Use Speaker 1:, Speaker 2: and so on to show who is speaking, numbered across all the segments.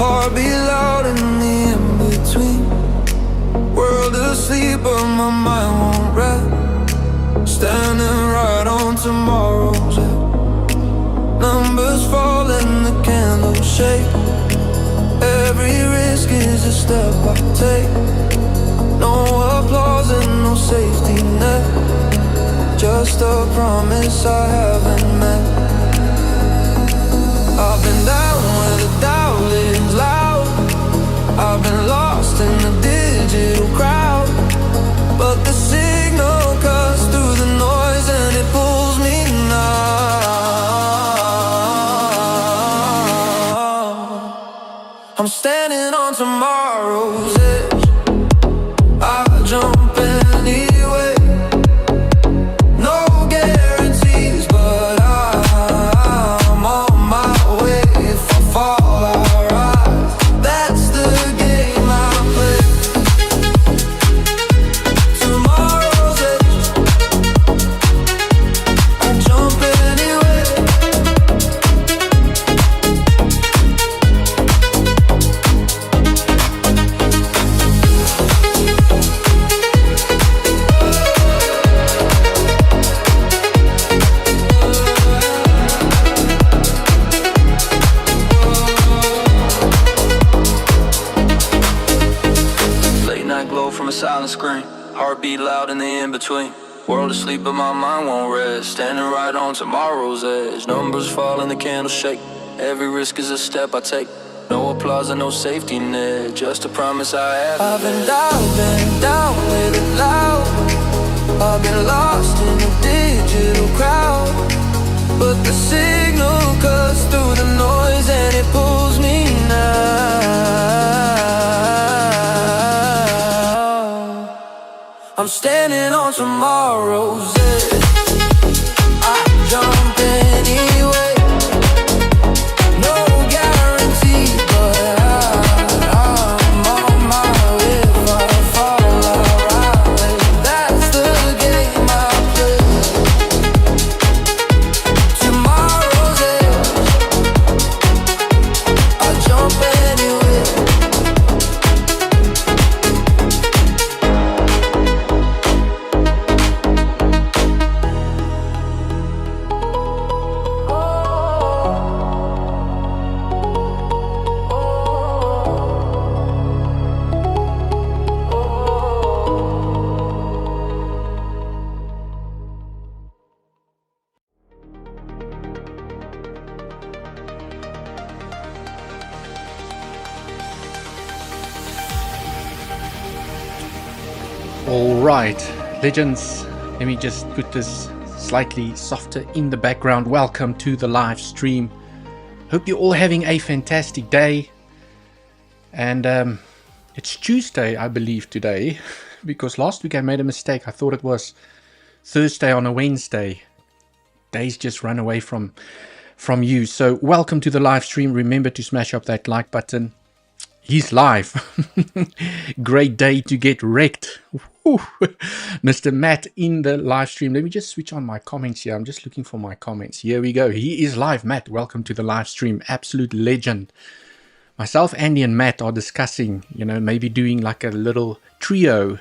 Speaker 1: Heart beat loud in the in-between. World asleep but my mind won't rest. Standing right on tomorrow's edge. Numbers fall and the candles shake. Every risk is a step I take. No applause and no safety net. Just a promise I haven't met. I've been down where the doubt is loud. I've been lost in the digital crowd. But the signal cuts through the noise and it pulls me now. I'm standing on tomorrow's edge. I jump anyway. No guarantees, but I'm on my way. If I fall, I rise. That's the game I play. Tomorrow's edge. I jump anyway. Late night glow from a silent screen. Heartbeat loud in the in-between. World asleep but my mind won't rest. Standing right on tomorrow's edge. Numbers fall and the candles shake. Every risk is a step I take. No applause and no safety net. Just a promise I have. I've been down with it loud. I've been lost in the digital crowd. But the signal cuts through the noise and it pulls me now. I'm standing on tomorrow's edge. I jump anyway. No guarantee, but I'm on my way. If I fall, I rise. That's the game I play. Tomorrow's edge. I jump anyway.
Speaker 2: All right, legends, let me just put this slightly softer in the background. Welcome to the live stream. Hope you're all having a fantastic day. And it's Tuesday, I believe, today, because last week I made a mistake. I thought it was Thursday on a Wednesday. Days just run away from you. So welcome to the live stream. Remember to smash up that like button. He's live. Great day to get wrecked. Woo. Mr. Matt in the live stream. Let me just switch on my comments here. I'm just looking for my comments. Here we go. He is live. Matt, welcome to the live stream. Absolute legend. Myself, Andy, and Matt are discussing, maybe doing like a little trio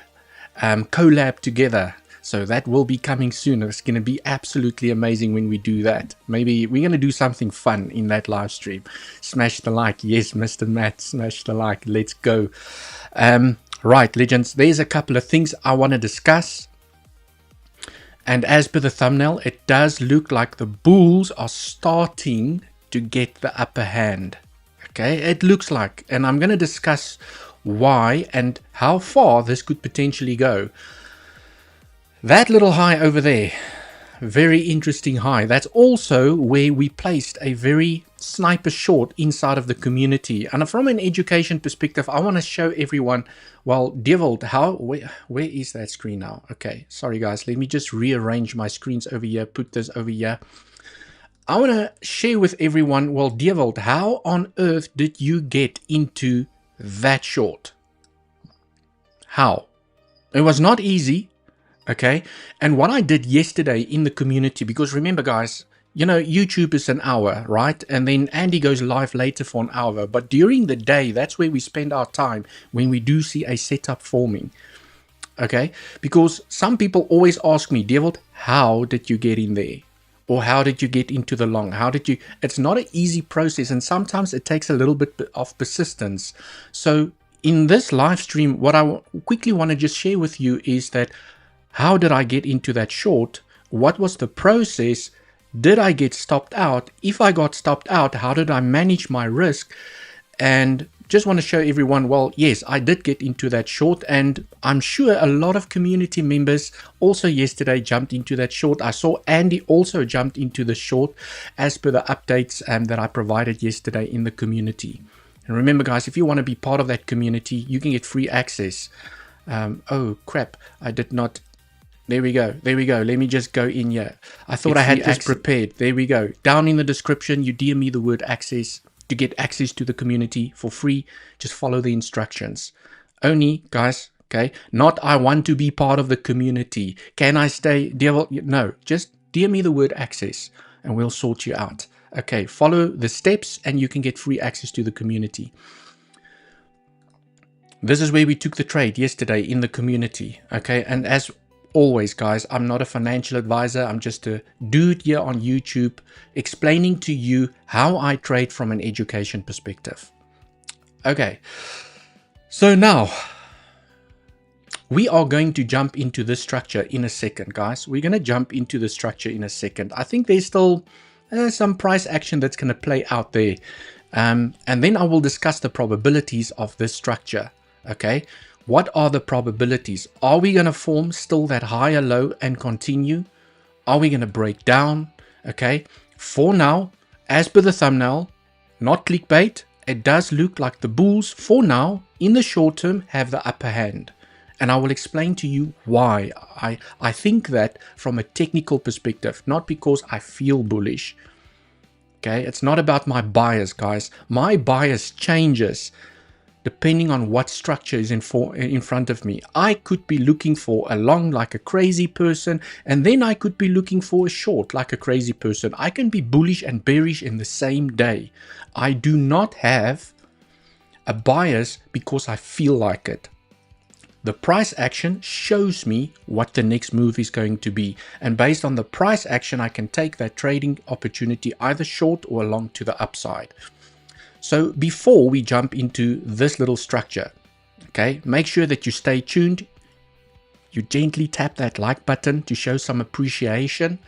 Speaker 2: collab together. So that will be coming soon. It's going to be absolutely amazing when we do that. Maybe we're going to do something fun in that live stream. Smash the like. Yes, Mr. Matt, smash the like. Let's go. Right, legends. There's a couple of things I want to discuss. And as per the thumbnail, it does look like the bulls are starting to get the upper hand. Okay, it looks like. And I'm going to discuss why and how far this could potentially go. That little high over there, very interesting high. That's also where we placed a very sniper short inside of the community. And from an education perspective, I want to show everyone, well, Dewald, where is that screen now? Okay, sorry guys, let me just rearrange my screens over here, put this over here. I want to share with everyone, well, Dewald, how on earth did you get into that short? How? It was not easy. Okay, and what I did yesterday in the community, because remember guys, you know, YouTube is an hour, right? And then Andy goes live later for an hour. But during the day, that's where we spend our time when we do see a setup forming. Okay? Because some people always ask me, Dewald, how did you get in there? Or how did you get into the long? How did you? It's not an easy process, and sometimes it takes a little bit of persistence. So in this live stream, what I quickly want to just share with you is that how did I get into that short? What was the process? Did I get stopped out? If I got stopped out, how did I manage my risk? And just want to show everyone, well, yes, I did get into that short, and I'm sure a lot of community members also yesterday jumped into that short. I saw Andy also jumped into the short as per the updates that I provided yesterday in the community. And remember, guys, if you want to be part of that community, you can get free access. Oh, crap. I did not. There we go. There we go. Let me just go in here. I thought I had this prepared. There we go. Down in the description, you DM me the word access to get access to the community for free. Just follow the instructions. Only, guys, okay, not I want to be part of the community. Can I stay? No, just DM me the word access and we'll sort you out. Okay, follow the steps and you can get free access to the community. This is where we took the trade yesterday in the community. Okay, and as always, guys, I'm not a financial advisor. I'm just a dude here on YouTube explaining to you how I trade from an education perspective. Okay, so now we are going to jump into this structure in a second, guys. We're going to jump into the structure in a second. I think there's still some price action that's going to play out there. And then I will discuss the probabilities of this structure. Okay. What are the probabilities? Are we going to form still that higher low and continue? Are we going to break down? Okay. For now, as per the thumbnail, not clickbait, it does look like the bulls for now in the short term have the upper hand. And I will explain to you why I think that from a technical perspective, not because I feel bullish. Okay. It's not about my bias, guys. My bias changes depending on what structure is in front of me. I could be looking for a long like a crazy person, and then I could be looking for a short like a crazy person. I can be bullish and bearish in the same day. I do not have a bias because I feel like it. The price action shows me what the next move is going to be. And based on the price action, I can take that trading opportunity either short or long to the upside. So before we jump into this little structure, okay, make sure that you stay tuned. You gently tap that like button to show some appreciation.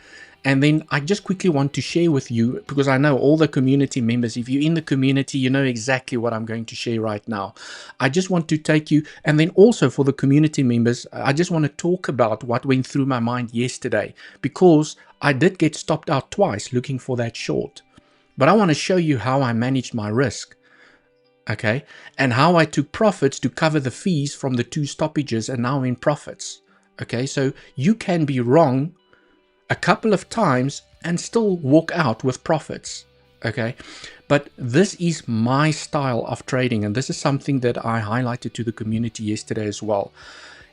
Speaker 2: And then I just quickly want to share with you, because I know all the community members, if you're in the community, you know exactly what I'm going to share right now. I just want to take you, and then also for the community members, I just want to talk about what went through my mind yesterday, because I did get stopped out twice looking for that short. But I want to show you how I managed my risk, okay, and how I took profits to cover the fees from the 2 stoppages and now in profits, okay. So you can be wrong a couple of times and still walk out with profits, okay. But this is my style of trading, and this is something that I highlighted to the community yesterday as well.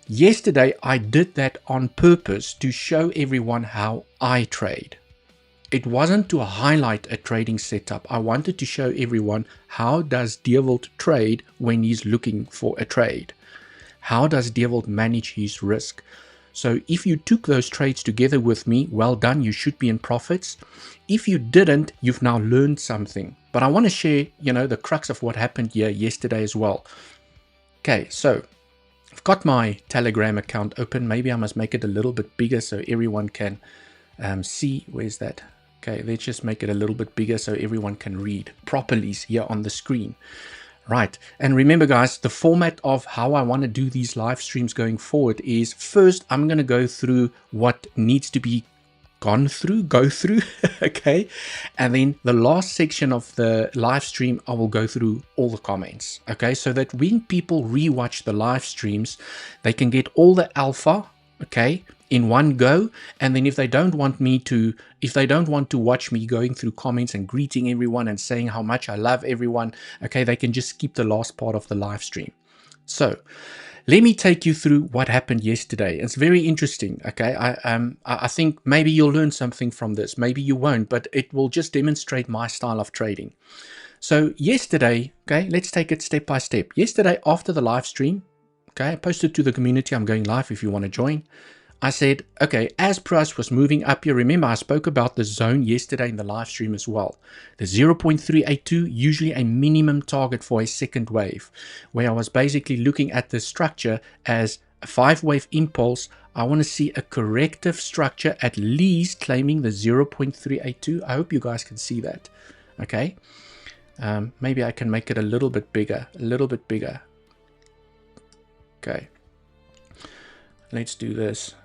Speaker 2: Yesterday, I did that on purpose to show everyone how I trade. It wasn't to highlight a trading setup. I wanted to show everyone how does Dewald trade when he's looking for a trade. How does Dewald manage his risk? So if you took those trades together with me, well done, you should be in profits. If you didn't, you've now learned something. But I want to share, you know, the crux of what happened here yesterday as well. Okay, so I've got my Telegram account open. Maybe I must make it a little bit bigger so everyone can see. Where's that? Okay, let's just make it a little bit bigger so everyone can read properly here on the screen. Right, and remember guys, the format of how I want to do these live streams going forward is, first I'm going to go through what needs to be go through, okay, and then the last section of the live stream I will go through all the comments, okay, so that when people rewatch the live streams, they can get all the alpha, okay, in one go. And then if they don't want to watch me going through comments and greeting everyone and saying how much I love everyone, okay, they can just skip the last part of the live stream. So let me take you through what happened yesterday. It's very interesting. Okay, I think maybe you'll learn something from this. Maybe you won't, but it will just demonstrate my style of trading. So yesterday, okay, let's take it step by step. Yesterday after the live stream, okay, I posted to the community, I'm going live if you want to join. I said, okay, as price was moving up here, remember I spoke about the zone yesterday in the live stream as well. The 0.382, usually a minimum target for a second wave, where I was basically looking at the structure as a 5-wave impulse. I want to see a corrective structure at least claiming the 0.382. I hope you guys can see that. Okay. Maybe I can make it a little bit bigger, Okay. Let's do this.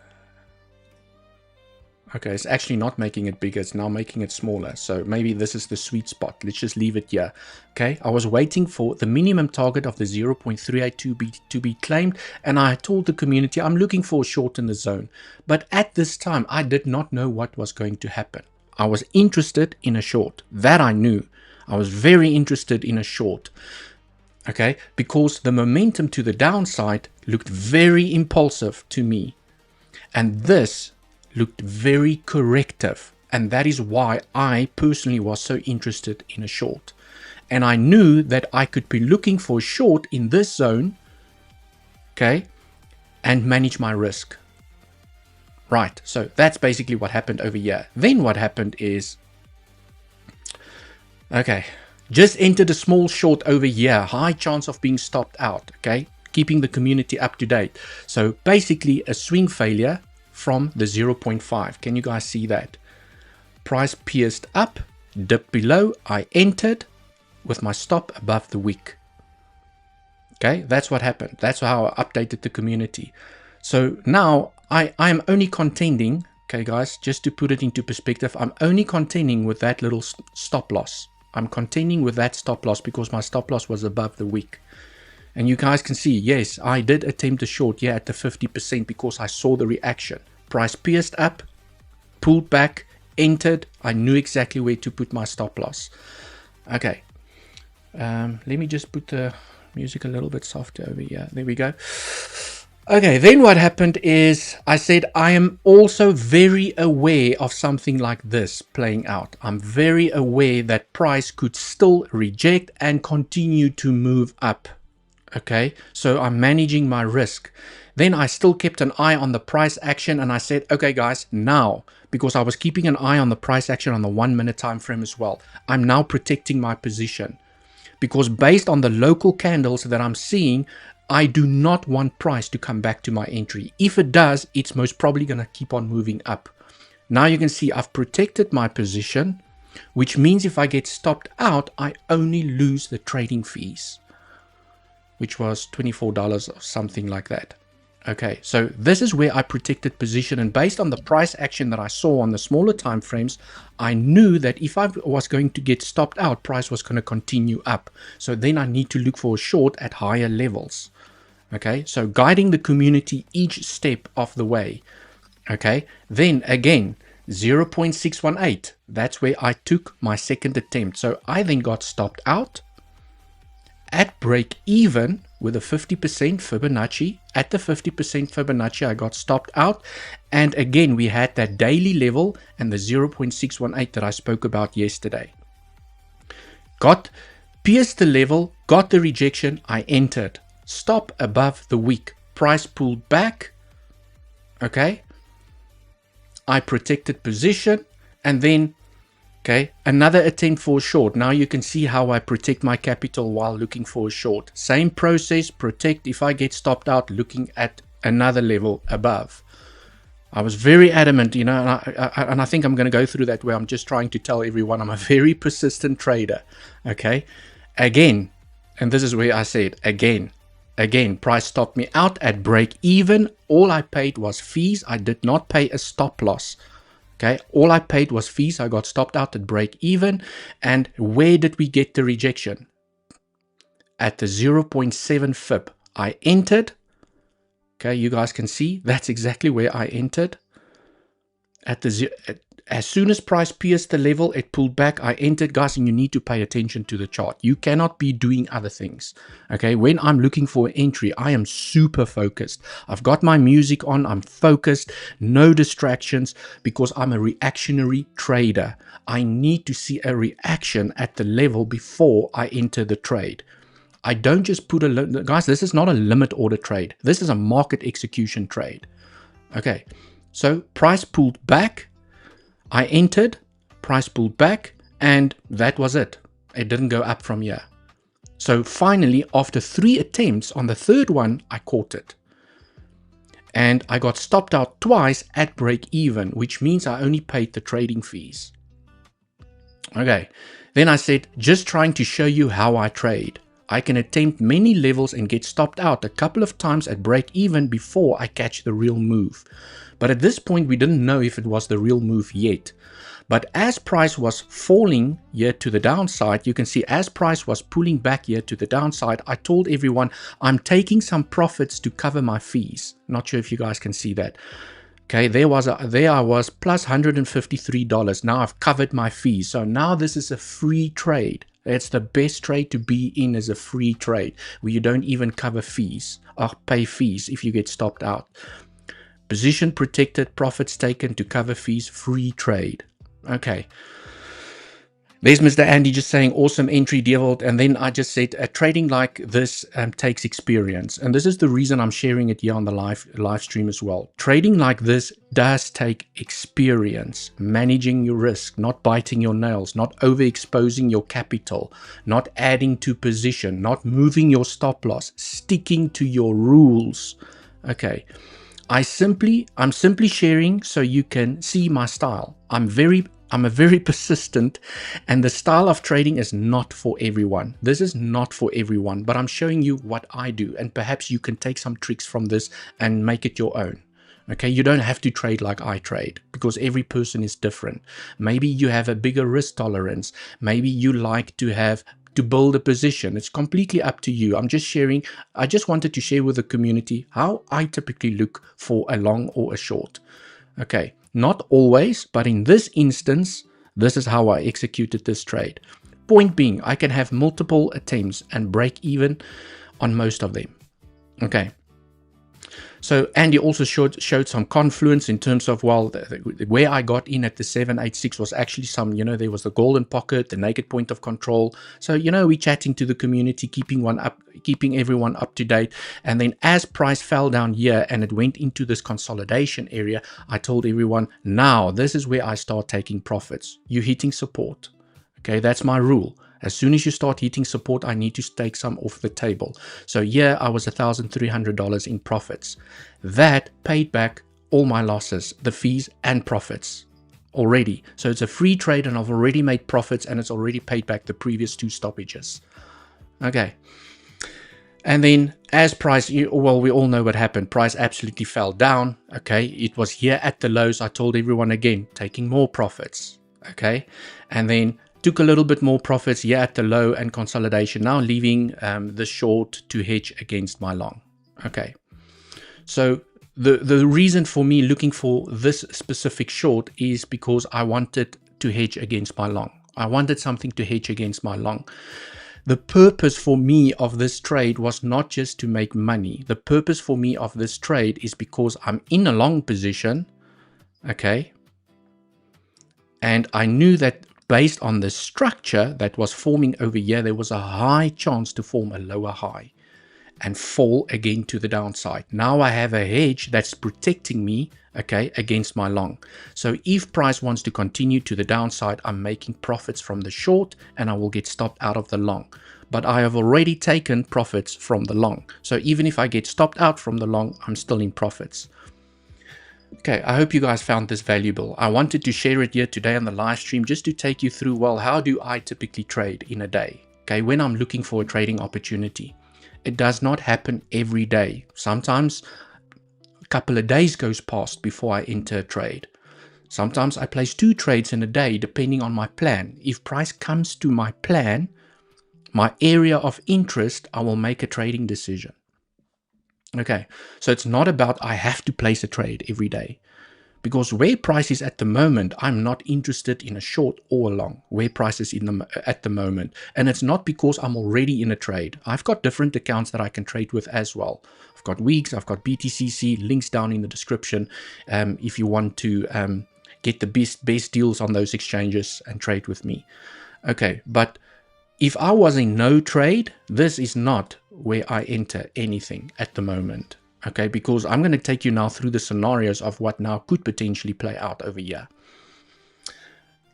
Speaker 2: Okay, it's actually not making it bigger, it's now making it smaller. So maybe this is the sweet spot. Let's just leave it here. Okay, I was waiting for the minimum target of the 0.382 to be claimed, and I told the community I'm looking for a short in the zone. But at this time, I did not know what was going to happen. I was interested in a short. That I knew. I was very interested in a short. Okay, because the momentum to the downside looked very impulsive to me. And this looked very corrective, and that is why I personally was so interested in a short. And I knew that I could be looking for a short in this zone, okay, and manage my risk. Right, so that's basically what happened over here. Then what happened is, okay, just entered a small short over here, high chance of being stopped out, okay, keeping the community up to date. So basically a swing failure from the 0.5. Can you guys see that? Price pierced up, dipped below, I entered with my stop above the wick. Okay, that's what happened. That's how I updated the community. So now I am only contending, okay guys, just to put it into perspective, I'm only contending with that little stop loss. I'm contending with that stop loss because my stop loss was above the wick. And you guys can see, yes, I did attempt a short here at the 50% because I saw the reaction. Price pierced up, pulled back, entered. I knew exactly where to put my stop loss. Okay. Let me just put the music a little bit softer over here. There we go. Okay, then what happened is I said I am also very aware of something like this playing out. I'm very aware that price could still reject and continue to move up. Okay, so I'm managing my risk. Then I still kept an eye on the price action, and I said, okay guys, now, because I was keeping an eye on the price action on the 1 minute time frame as well, I'm now protecting my position. Because based on the local candles that I'm seeing, I do not want price to come back to my entry. If it does, it's most probably going to keep on moving up. Now you can see I've protected my position, which means if I get stopped out, I only lose the trading fees, which was $24 or something like that. Okay, so this is where I protected position, and based on the price action that I saw on the smaller time frames, I knew that if I was going to get stopped out, price was going to continue up. So then I need to look for a short at higher levels. Okay, so guiding the community each step of the way. Okay, then again, 0.618, that's where I took my second attempt. So I then got stopped out at break even with a 50% Fibonacci. At the 50% Fibonacci, I got stopped out. And again, we had that daily level and the 0.618 that I spoke about yesterday. Pierced the level, got the rejection, I entered. Stop above the wick. Price pulled back. Okay. I protected position, and then okay, another attempt for a short. Now you can see how I protect my capital while looking for a short. Same process, protect if I get stopped out, looking at another level above. I was very adamant, you know, and I think I'm going to go through that where I'm just trying to tell everyone I'm a very persistent trader. Okay, again, and this is where I said again, price stopped me out at break even. All I paid was fees. I did not pay a stop loss. Okay, all I paid was fees. I got stopped out at break even. And where did we get the rejection? At the 0.7 fib. I entered. Okay, you guys can see that's exactly where I entered. At the as soon as price pierced the level, it pulled back. I entered, guys, and you need to pay attention to the chart. You cannot be doing other things. Okay, when I'm looking for an entry, I am super focused. I've got my music on, I'm focused, no distractions, because I'm a reactionary trader. I need to see a reaction at the level before I enter the trade. I don't just put guys, this is not a limit order trade. This is a market execution trade. Okay, so price pulled back. I entered, price pulled back, and that was it. It didn't go up from here. So finally, after 3 attempts, on the third one, I caught it. And I got stopped out twice at break even, which means I only paid the trading fees. Okay, then I said, just trying to show you how I trade. I can attempt many levels and get stopped out a couple of times at break even before I catch the real move. But at this point, we didn't know if it was the real move yet. But as price was falling here to the downside, you can see as price was pulling back here to the downside, I told everyone I'm taking some profits to cover my fees. Not sure if you guys can see that. Okay, there I was plus $153. Now I've covered my fees. So now this is a free trade. It's the best trade to be in, as a free trade where you don't even cover fees or pay fees if you get stopped out. Position protected, profits taken to cover fees, free trade. Okay. There's Mr. Andy just saying, awesome entry, Dewald. And then I just said, trading like this takes experience. And this is the reason I'm sharing it here on the live stream as well. Trading like this does take experience. Managing your risk, not biting your nails, not overexposing your capital, not adding to position, not moving your stop loss, sticking to your rules. Okay. I'm simply sharing so you can see my style. I'm a very persistent, and the style of trading is not for everyone. This is not for everyone, but I'm showing you what I do, and perhaps you can take some tricks from this and make it your own. Okay, you don't have to trade like I trade, because every person is different. Maybe you have a bigger risk tolerance. Maybe you like to build a position. It's completely up to you. I'm just sharing. I just wanted to share with the community how I typically look for a long or a short. Okay, not always, but in this instance, this is how I executed this trade. Point being, I can have multiple attempts and break even on most of them. Okay. So Andy also showed some confluence in terms of, well, where I got in at the 786 was actually some, there was the golden pocket, the naked point of control. So, we're chatting to the community, keeping everyone up to date. And then as price fell down here and it went into this consolidation area, I told everyone, now this is where I start taking profits. You're hitting support. Okay, that's my rule. As soon as you start hitting support, I need to take some off the table. So yeah, I was $1,300 in profits. That paid back all my losses, the fees and profits already. So it's a free trade and I've already made profits and it's already paid back the previous 2 stoppages. Okay. And then as price, well, we all know what happened. Price absolutely fell down. Okay. It was here at the lows. I told everyone again, taking more profits. Okay. And then took a little bit more profits here at the low and consolidation, now leaving the short to hedge against my long. Okay, so the reason for me looking for this specific short is because I wanted to hedge against my long. I wanted something to hedge against my long. The purpose for me of this trade was not just to make money. The purpose for me of this trade is because I'm in a long position, okay, and I knew that based on the structure that was forming over here, there was a high chance to form a lower high and fall again to the downside. Now I have a hedge that's protecting me, okay, against my long. So if price wants to continue to the downside, I'm making profits from the short and I will get stopped out of the long. But I have already taken profits from the long. So even if I get stopped out from the long, I'm still in profits. Okay, I hope you guys found this valuable. I wanted to share it here today on the live stream just to take you through, well, how do I typically trade in a day? Okay, when I'm looking for a trading opportunity. It does not happen every day. Sometimes a couple of days goes past before I enter a trade. Sometimes I place 2 trades in a day depending on my plan. If price comes to my plan, my area of interest, I will make a trading decision. Okay, so it's not about I have to place a trade every day. because where price is at the moment, I'm not interested in a short or a long, where price is at the moment. And it's not because I'm already in a trade. I've got different accounts that I can trade with as well. I've got weeks, I've got BTCC, links down in the description if you want to get the best deals on those exchanges and trade with me. Okay, but if I was in no trade, this is not where I enter anything at the moment. Okay, because I'm going to take you now through the scenarios of what now could potentially play out over here.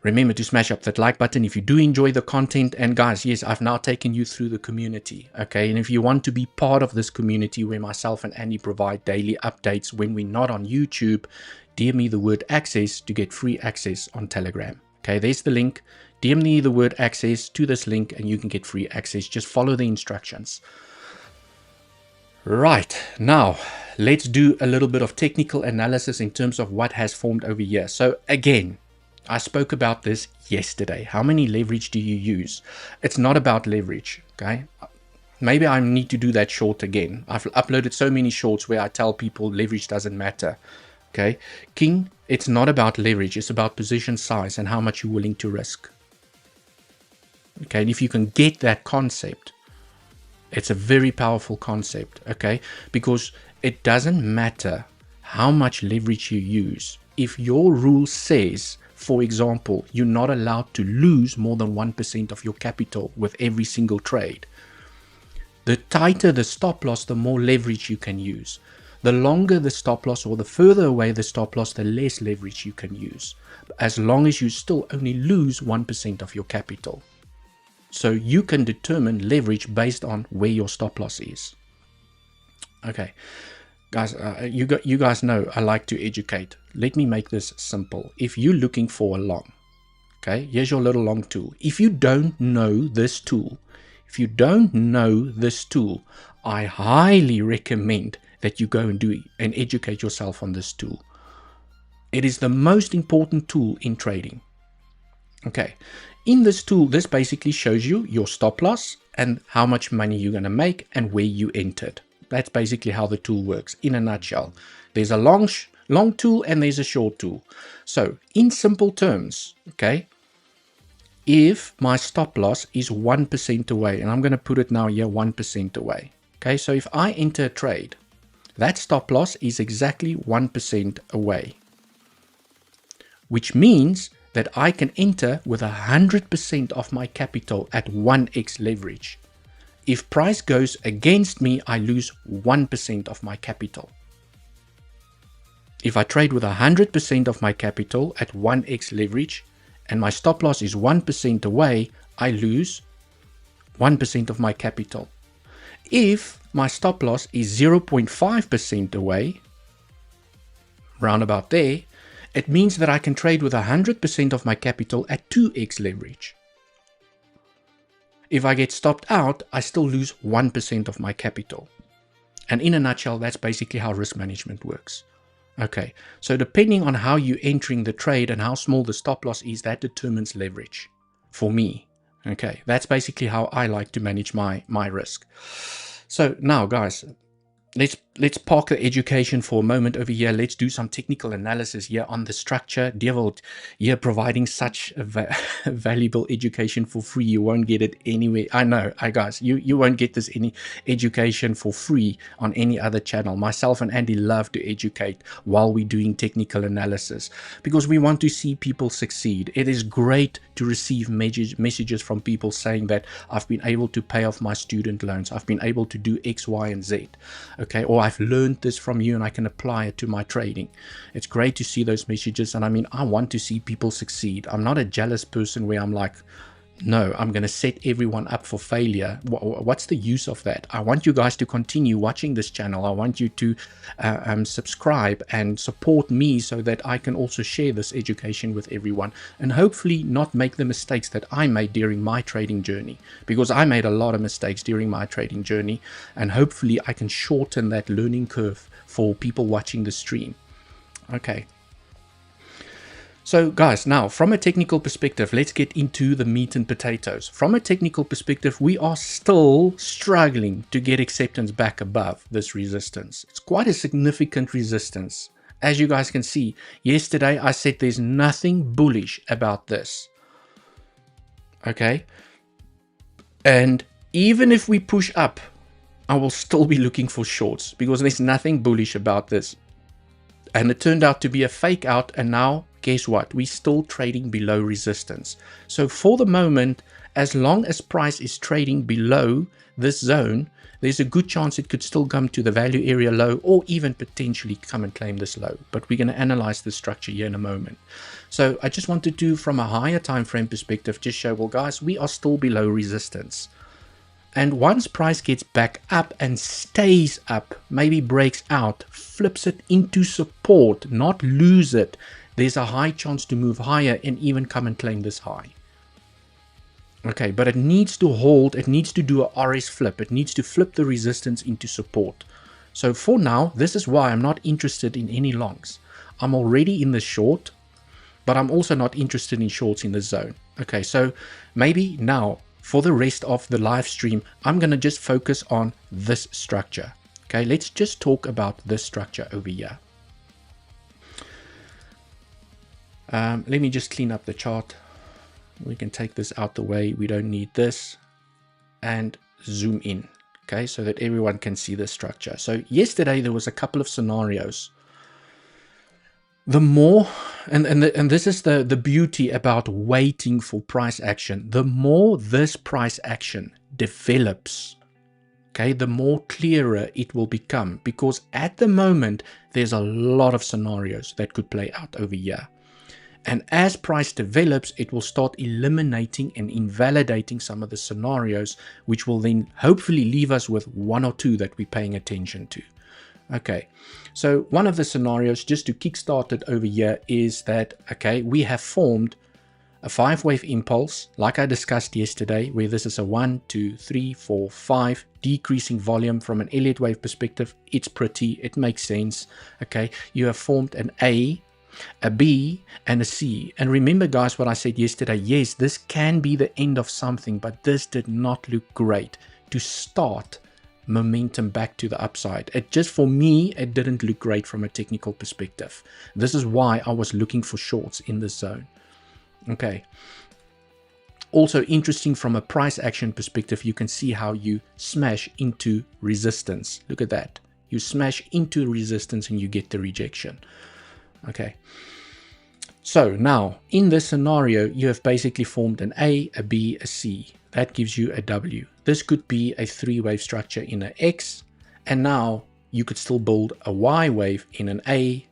Speaker 2: Remember to smash up that like button if you do enjoy the content. And guys, yes, I've now taken you through the community. Okay, and if you want to be part of this community where myself and Andy provide daily updates when we're not on YouTube, DM me the word access to get free access on Telegram. Okay, there's the link. DM me the word access to this link and you can get free access. Just follow the instructions. Right, now let's do a little bit of technical analysis in terms of what has formed over here. So again, I spoke about this yesterday. How many leverage do you use? It's not about leverage, okay? Maybe I need to do that short again. I've uploaded so many shorts where I tell people leverage doesn't matter, okay? King, it's not about leverage. It's about position size and how much you're willing to risk. Okay, and if you can get that concept, it's a very powerful concept, okay? Because it doesn't matter how much leverage you use. If your rule says, for example, you're not allowed to lose more than 1% of your capital with every single trade, the tighter the stop loss, the more leverage you can use. The longer the stop loss or the further away the stop loss, the less leverage you can use, as long as you still only lose 1% of your capital. So you can determine leverage based on where your stop loss is. Okay, guys, you guys know I like to educate. Let me make this simple. If you're looking for a long, okay, here's your little long tool. If you don't know this tool, I highly recommend that you go and educate yourself on this tool. It is the most important tool in trading. Okay, in this tool, this basically shows you your stop loss and how much money you're going to make and where you entered. That's basically how the tool works in a nutshell. There's a long tool and there's a short tool. So in simple terms, okay, if my stop loss is 1% away, and I'm going to put it now here 1% away. Okay, so if I enter a trade, that stop loss is exactly 1% away, which means that I can enter with 100% of my capital at 1x leverage. If price goes against me, I lose 1% of my capital. If I trade with 100% of my capital at 1x leverage and my stop loss is 1% away, I lose 1% of my capital. If my stop loss is 0.5% away, round about there, it means that I can trade with 100% of my capital at 2x leverage. If I get stopped out, I still lose 1% of my capital. And in a nutshell, that's basically how risk management works. Okay, so depending on how you're entering the trade and how small the stop loss is, that determines leverage for me. Okay, that's basically how I like to manage my risk. So now, guys, let's park the education for a moment over here. Let's do some technical analysis here on the structure. Dewald here providing such a valuable education for free. You won't get it anywhere. I know, guys, you won't get this any education for free on any other channel. Myself and Andy love to educate while we're doing technical analysis because we want to see people succeed. It is great to receive messages from people saying that I've been able to pay off my student loans. I've been able to do X, Y, and Z. Okay, or I've learned this from you and I can apply it to my trading. It's great to see those messages, and I mean, I want to see people succeed. I'm not a jealous person where I'm like, no, I'm going to set everyone up for failure. What's the use of that? I want you guys to continue watching this channel. I want you to subscribe and support me so that I can also share this education with everyone and hopefully not make the mistakes that I made during my trading journey, because I made a lot of mistakes during my trading journey, and hopefully I can shorten that learning curve for people watching the stream. Okay. So guys, now from a technical perspective, let's get into the meat and potatoes. From a technical perspective, we are still struggling to get acceptance back above this resistance. It's quite a significant resistance. As you guys can see, yesterday I said there's nothing bullish about this. Okay. And even if we push up, I will still be looking for shorts because there's nothing bullish about this. And it turned out to be a fake out. And now, guess what? We're still trading below resistance. So for the moment, as long as price is trading below this zone, there's a good chance it could still come to the value area low or even potentially come and claim this low. But we're going to analyze the structure here in a moment. So I just wanted to, from a higher time frame perspective, just show, well, guys, we are still below resistance. And once price gets back up and stays up, maybe breaks out, flips it into support, not lose it, there's a high chance to move higher and even come and claim this high. Okay, but it needs to hold, it needs to do a RS flip, it needs to flip the resistance into support. So for now, this is why I'm not interested in any longs. I'm already in the short, but I'm also not interested in shorts in the zone. Okay, so maybe now, for the rest of the live stream, I'm going to just focus on this structure. Okay, let's just talk about this structure over here. Let me just clean up the chart. We can take this out the way. We don't need this. And zoom in. Okay, so that everyone can see the structure. So yesterday there was a couple of scenarios. The more, and this is the beauty about waiting for price action. The more this price action develops, okay, the more clearer it will become. Because at the moment, there's a lot of scenarios that could play out over here. And as price develops, it will start eliminating and invalidating some of the scenarios, which will then hopefully leave us with one or two that we're paying attention to. Okay, so one of the scenarios, just to kickstart it over here, is that, okay, we have formed a 5-wave impulse, like I discussed yesterday, where this is a 1, 2, 3, 4, 5, decreasing volume from an Elliott wave perspective. It's pretty, it makes sense. Okay, you have formed an A, a B, and a C. And remember, guys, what I said yesterday, yes, this can be the end of something, but this did not look great to start momentum back to the upside. It just, for me, it didn't look great from a technical perspective. This is why I was looking for shorts in this zone. Okay. Also interesting from a price action perspective, you can see how you smash into resistance. Look at that. You smash into resistance and you get the rejection. Okay. So now in this scenario, you have basically formed an A, a B, a C. That gives you a W. This could be a 3-wave structure in an X. And now you could still build a Y wave in an A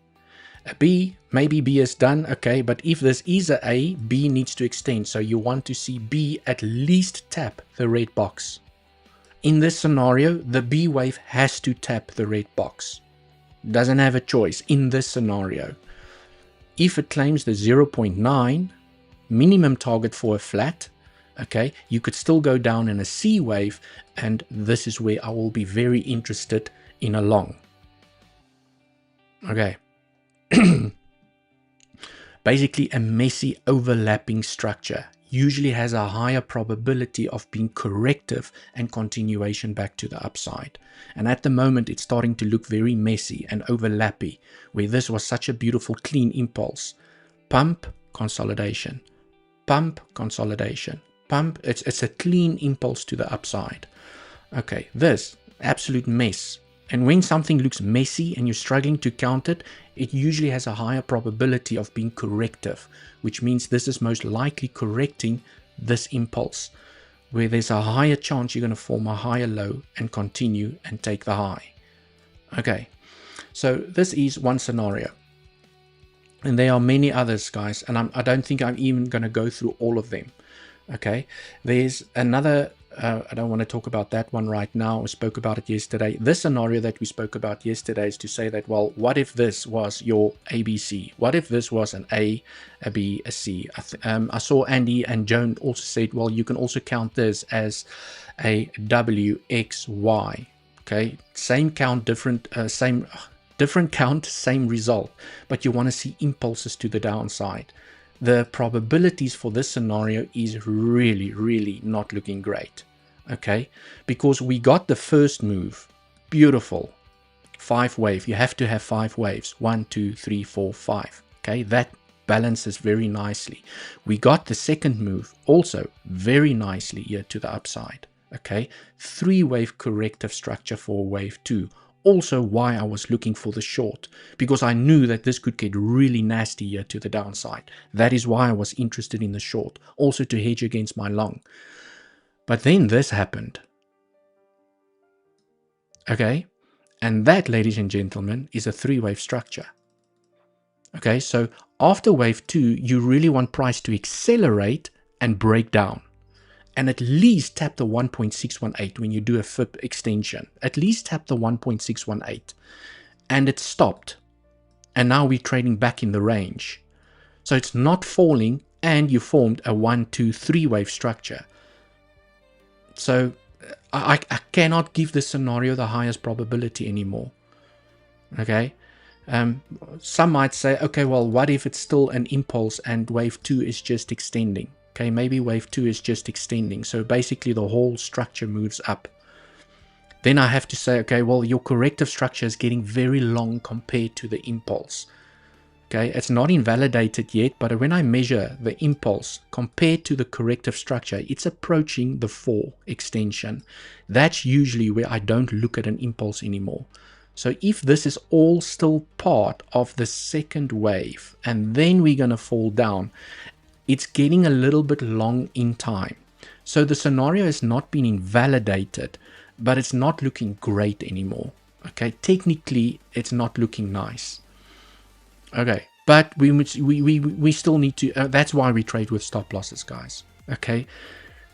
Speaker 2: B. Maybe B is done. Okay. But if this is a A, B needs to extend. So you want to see B at least tap the red box. In this scenario, the B wave has to tap the red box. Doesn't have a choice in this scenario. If it claims the 0.9 minimum target for a flat, okay, you could still go down in a C wave, and this is where I will be very interested in a long. Okay. Basically a messy overlapping structure usually has a higher probability of being corrective and continuation back to the upside. And at the moment, it's starting to look very messy and overlappy, where this was such a beautiful clean impulse. Pump, consolidation, pump, consolidation, pump. It's a clean impulse to the upside. Okay, this absolute mess. And when something looks messy and you're struggling to count it, it usually has a higher probability of being corrective, which means this is most likely correcting this impulse, where there's a higher chance you're going to form a higher low and continue and take the high. Okay, so this is one scenario. And there are many others, guys, and I don't think I'm even going to go through all of them. Okay, there's another, I don't want to talk about that one right now. I spoke about it yesterday. This scenario that we spoke about yesterday is to say that, well, what if this was your ABC? What if this was an A, a B, a C? I saw Andy and Joan also said, well, you can also count this as a W, X, Y. Okay, same count, different count, same result, but you want to see impulses to the downside. The probabilities for this scenario is really, really not looking great. Okay, because we got the first move, beautiful. 5 wave. You have to have 5 waves. 1, 2, 3, 4, 5. Okay, that balances very nicely. We got the second move also very nicely here to the upside. Okay, 3 wave corrective structure for wave 2. Also why I was looking for the short, because I knew that this could get really nasty here to the downside. That is why I was interested in the short, also to hedge against my long. But then this happened. Okay, and that, ladies and gentlemen, is a 3 wave structure. Okay, so after wave 2, you really want price to accelerate and break down. And at least tap the 1.618 when you do a FIB extension. At least tap the 1.618. And it stopped. And now we're trading back in the range. So it's not falling, and you formed a 1, 2, 3 wave structure. So I cannot give this scenario the highest probability anymore. Okay. Some might say, okay, well, what if it's still an impulse and wave 2 is just extending? Okay, maybe wave 2 is just extending. So basically the whole structure moves up. Then I have to say, okay, well, your corrective structure is getting very long compared to the impulse. Okay, it's not invalidated yet, but when I measure the impulse compared to the corrective structure, it's approaching the 4 extension. That's usually where I don't look at an impulse anymore. So if this is all still part of the second wave, and then we're going to fall down, it's getting a little bit long in time. So the scenario has not been invalidated, but it's not looking great anymore. Okay, technically it's not looking nice. Okay, but we still need to, that's why we trade with stop losses, guys. Okay,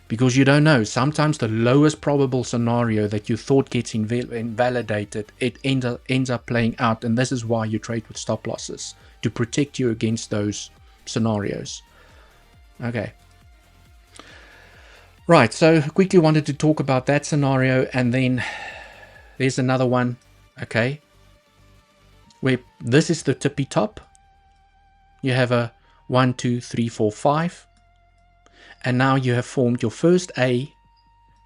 Speaker 2: because you don't know, sometimes the lowest probable scenario that you thought gets invalidated, it ends up playing out, and this is why you trade with stop losses, to protect you against those scenarios. Okay. Right, so quickly wanted to talk about that scenario, and then there's another one, okay, where this is the tippy top. You have a 1, 2, 3, 4, 5, and now you have formed your first A,